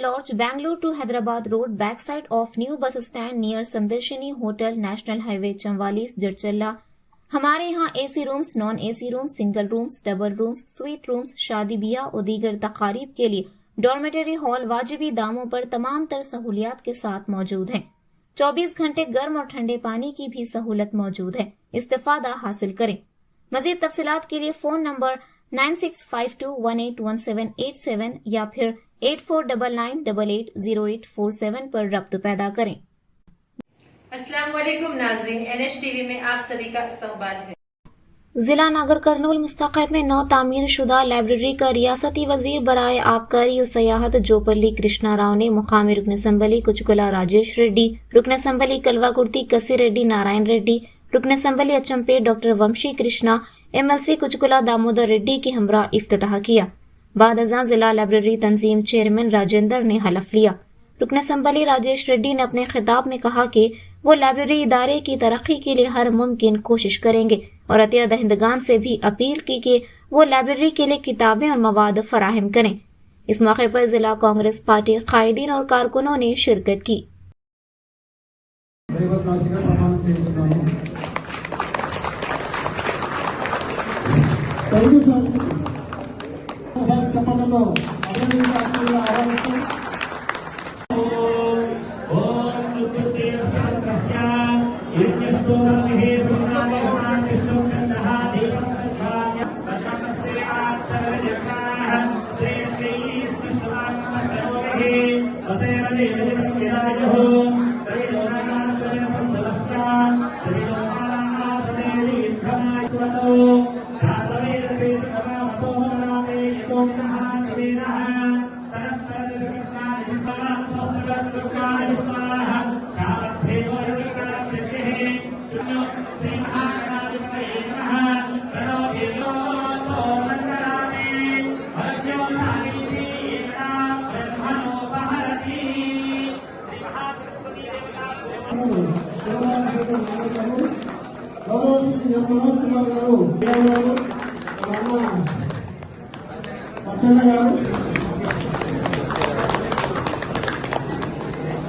Lodge, Bangalore to Hyderabad Road, backside of new bus stand near Sandarshini Hotel, National Highway, Chamwalis, Jirchalla। हमारे यहाँ AC rooms, non AC rooms, single rooms, double rooms, sweet rooms, शादी ब्याह और दीगर तकारीब के लिए dormitory hall वाजिबी दामों पर तमाम तर सहूलियात के साथ मौजूद हैं। 24 घंटे गर्म और ठंडे पानी की भी सहूलत मौजूद है, इस्तेफादा हासिल करें। मजीद तफसीलात के लिए फोन नंबर 9652181787 या फिर 8499880847 पर रब्त पैदा करें। अस्सलाम वालेकुम नाज़रीन, NH-TV में आप सभी का इस्तकबाल है। जिला नागर कर्नूल मुस्तक़र में नौ तामीर शुदा लाइब्रेरी का रियासती वजीर बराए आबकारी और सयाहत जोपल्ली कृष्णा राव ने मुकामी रुकन असम्बली कुचकुला राजेश रेड्डी, रुकन असम्बली कलवाकुर्ती कसी रेड्डी नारायण रेड्डी, रुकन असम्बली अचम्पेट डॉक्टर वंशी कृष्णा, MLC कुचकुला दामोदर रेड्डी के हमरा इफ्तिताह किया। बाद अज़ां जिला लाइब्रेरी तंजीम चेयरमैन राजेंद्र ने हलफ लिया। रुकन असम्बली राजेश रेड्डी ने अपने खिताब में कहा कि वो लाइब्रेरी इदारे की तरक्की के लिए हर मुमकिन कोशिश करेंगे और अतिया दहिंदगान से भी अपील की कि वो लाइब्रेरी के लिए किताबें और मवाद फराहम करें। इस मौके पर जिला कांग्रेस पार्टी कायदीन और कारकुनों ने शिरकत की।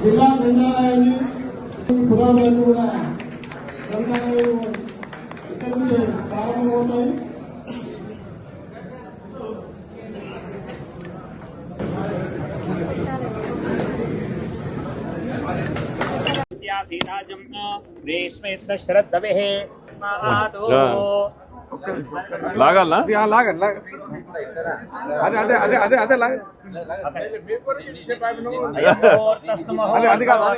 జిల్లా గ్రంథాలయాన్ని పురాణాలు కూడా గ్రంథాలయాలు ఇక్కడి నుంచి ప్రారంభమవుతాయి. లాగాలా లాగండి అదే అదే అదే అదే అదే లాగ అది కాదు ఇది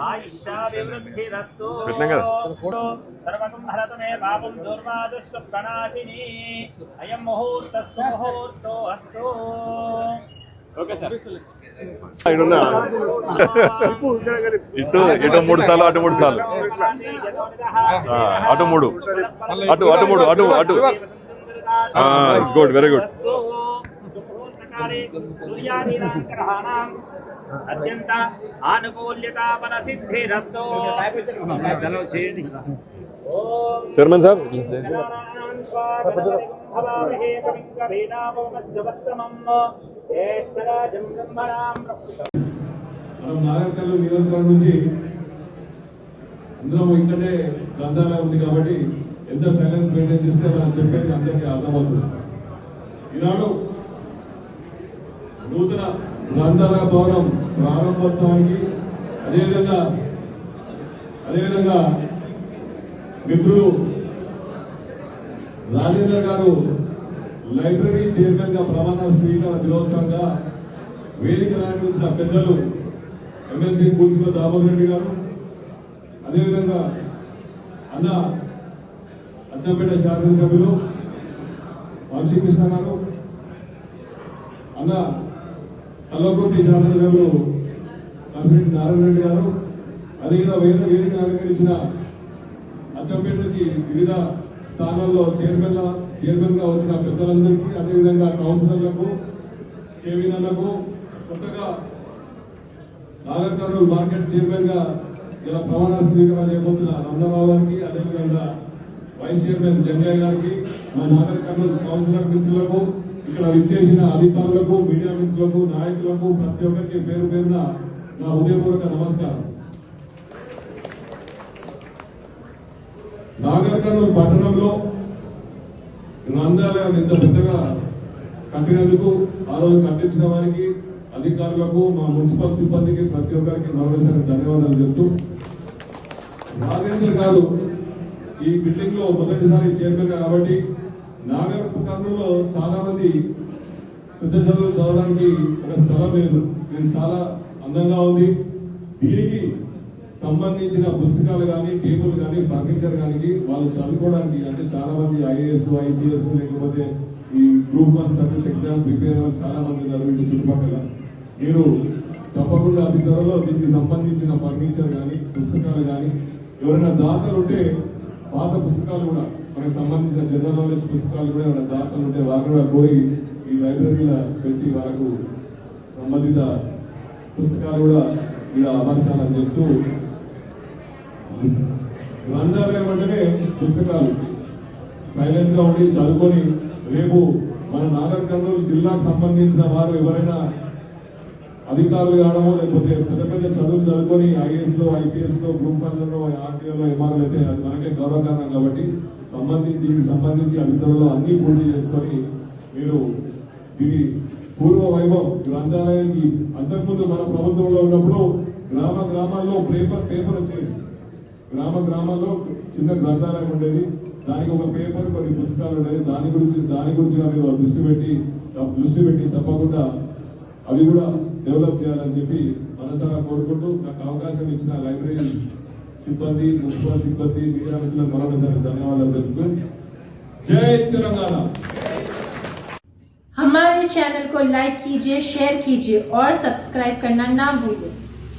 आयुष्याभिवृद्धिरस्तु सर्वतं भरतु मे पापं दुर्वादुष्टप्रणाशिनी अयं मुहूर्तः सुमुहूर्तो अस्तु। ఓకే సార్ ఇటు ఇటు 3 సార్లు అటు 3 సార్లు అటు 3 అటు అటు 3 అటు అటు ఇట్స్ గుడ్ వెరీ గుడ్ सूर्यादीनां ग्रहाणां अत्यंत आनुकूल्यता फल सिद्धिरस्तु। चेयरमैन साहब మనం నాగర్కర్నూలు నియోజకవర్గం నుంచి అందరం ఇక్కడే గ్రంథాలయం ఉంది కాబట్టి ఎంత సైలెన్స్ మెయింటైన్ చేస్తే మనం చెప్పేది అందరికీ అర్థమవుతుంది. ఈనాడు నూతన గ్రంథాలయ భవనం ప్రారంభోత్సవానికి అదేవిధంగా మిత్రులు రాజేంద్ర గారు లైబ్రరీ చైర్మన్ గా ప్రమాణ స్వీకార దినోత్సవంగా వేదిక నాయకులు పెద్దలు MLC కూచుకుల దామోదర్ రెడ్డి గారు, అదేవిధంగా అన్న అచ్చంపేట శాసనసభ్యులు వంశీకృష్ణ గారు, అన్న కల్వకుర్తి శాసనసభ్యులు కసిరెడ్డి నారాయణ రెడ్డి గారు, అదేవిధంగా వేదిక అలంకరించిన అచ్చంపేట నుంచి వివిధ స్థానాల్లో చైర్మన్ గా వచ్చిన పెద్దలందరికీ, అదేవిధంగా కౌన్సిలర్లకు, కేవీనర్లకు, కొత్తగా నాగర్ కర్నూలు మార్కెట్ చైర్మన్ గా ఇలా ప్రమాణ స్వీకారం చేయబోతున్న రమణారావు గారికి, అదేవిధంగా వైస్ చైర్మన్ జంగయ్య గారికి, మా నాగర్ కర్నూలు కౌన్సిలర్ మిత్రులకు, ఇక్కడ విచ్చేసిన అధికారులకు, మీడియా మిత్రులకు, నాయకులకు, ప్రతి ఒక్కరికి పేరు పేరున నా హృదయపూర్వక నమస్కారం. నాగర్ కర్నూలు పట్టణంలో గ్రంథాలయం ఇంత పెద్దగా కట్టినందుకు, ఆ రోజు కట్టించిన వారికి, అధికారులకు, మా మున్సిపల్ సిబ్బందికి ప్రతి ఒక్కరికి మరోసారి ధన్యవాదాలు చెప్తూ, రాజేంద్ర గారు ఈ బిల్డింగ్ లో మొదటిసారి చైర్మన్ కాబట్టి నాగర్ కర్నూలులో చాలా మంది పెద్ద చదువులు చదవడానికి ఒక స్థలం లేదు. ఇది చాలా అందంగా ఉంది. దీనికి సంబంధించిన పుస్తకాలు కానీ, టేబుల్ కానీ, ఫర్నిచర్ కానీ వాళ్ళు చదువుకోవడానికి, అంటే చాలా మంది ఐఏఎస్, ఐపీఎస్ లేకపోతే ఈ గ్రూప్ 1 సర్వీస్ ఎగ్జామ్ ప్రిపేర్ అవ్వాలి చాలా మంది ఉన్నారు ఇంటి చుట్టుపక్కల. మీరు తప్పకుండా అతి త్వరలో దీనికి సంబంధించిన ఫర్నిచర్ కానీ, పుస్తకాలు కానీ, ఎవరైనా దాతలు ఉంటే పాత పుస్తకాలు కూడా మనకు సంబంధించిన జనరల్ నాలెడ్జ్ పుస్తకాలు కూడా ఎవరైనా దాతలు ఉంటే వారు కూడా కోరి ఈ లైబ్రరీలో పెట్టి వాళ్ళకు సంబంధిత పుస్తకాలు కూడా ఇక్కడ అమర్చాలని చెప్తూ, గ్రంథాలయం అంటేనే పుస్తకాలు సైలెంట్ గా ఉండి చదువుకొని రేపు మన నాగర్ కర్నూలు జిల్లాకు సంబంధించిన వారు ఎవరైనా అధికారులు కావడమో లేకపోతే పెద్ద పెద్ద చదువులు చదువుకొని ఐఏఎస్ లో, ఐపీఎస్ లో, గ్రూప్ 1 ఆర్టీఓలో, ఎంఆర్ఓ అయితే అది మనకే గౌరవకారణం కాబట్టి దీనికి సంబంధించి అధికారులు అన్ని పూర్తి చేసుకొని మీరు దీని పూర్వ వైభవం గ్రంథాలయానికి అంతకుముందు మన ప్రభుత్వంలో ఉన్నప్పుడు గ్రామాల్లో పేపర్ వచ్చేది. గ్రామాల్లో చిన్న గ్రంథాలయం ఉండేది. దానికి ఒక పేపర్, కొన్ని పుస్తకాలు ఉండేది. దాని గురించి మీరు దృష్టి పెట్టి తప్పకుండా అవి కూడా డెవలప్ చేయాలని చెప్పి మనసారా కోరుకుంటూ, నాకు అవకాశం ఇచ్చిన లైబ్రరీ సిబ్బంది, మున్సిపల్ సిబ్బంది, మీడియా మిత్రులకు మరొకసారి ధన్యవాదాలు తెలుపుతూ జై తెలంగాణ. हमारे चैनल को लाइक कीजिए, शेयर कीजिए और सब्सक्राइब करना ना भूलिए।